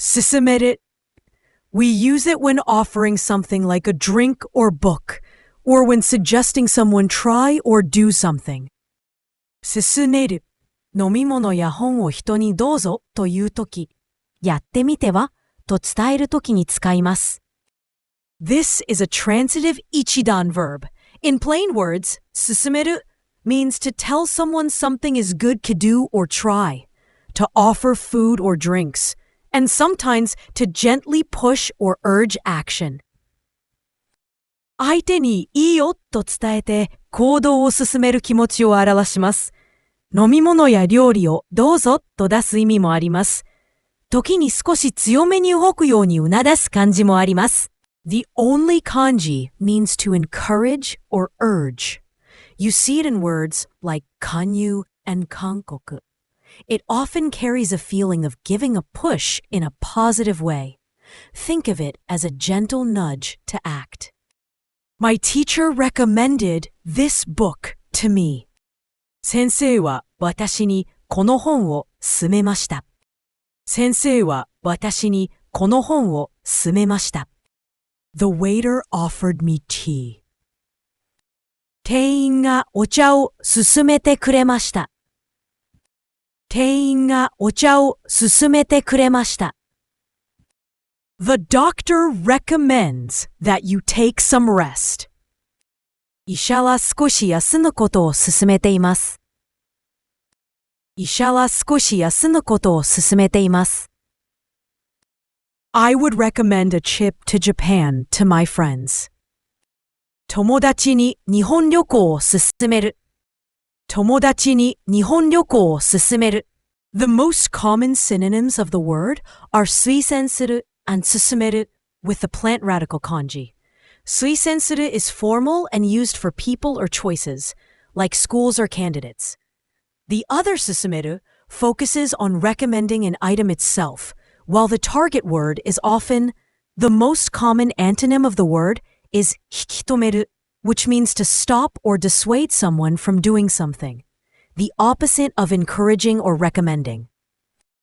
すすめる. We use it when offering something like a drink or book, or when suggesting someone try or do something. すすめる. 飲み物や本を人にどうぞというとき、やってみてはと伝えるときに使います。This is a transitive ichidan verb. In plain words, すすめる means to tell someone something is good to do or try, to offer food or drinks, and sometimes to gently push or urge action. 相手にいいよと伝えて行動を進める気持ちを表します。飲み物や料理をどうぞと出す意味もあります。時に少し強めに動くように促す感じもあります。The only kanji means to encourage or urge. You see it in words like kanyu and kankoku. It often carries a feeling of giving a push in a positive way. Think of it as a gentle nudge to act. My teacher recommended this book to me. 先生は私にこの本を勧めました。先生は私にこの本を勧めました。The waiter offered me tea. 店員がお茶を勧めてくれました。店員がお茶を勧めてくれました。The doctor recommends that you take some rest. 医者は少し休むことを勧めています。医者は少し休むことを勧めています。I would recommend a trip to Japan to my friends. 友達に日本旅行を勧める。友達に日本旅行を勧める。The most common synonyms of the word are 推薦する and 勧める with the plant radical kanji. 推薦する is formal and used for people or choices, like schools or candidates. The other 勧める focuses on recommending an item itself, while the target word is often, the most common antonym of the word is 引き止める, which means to stop or dissuade someone from doing something, the opposite of encouraging or recommending.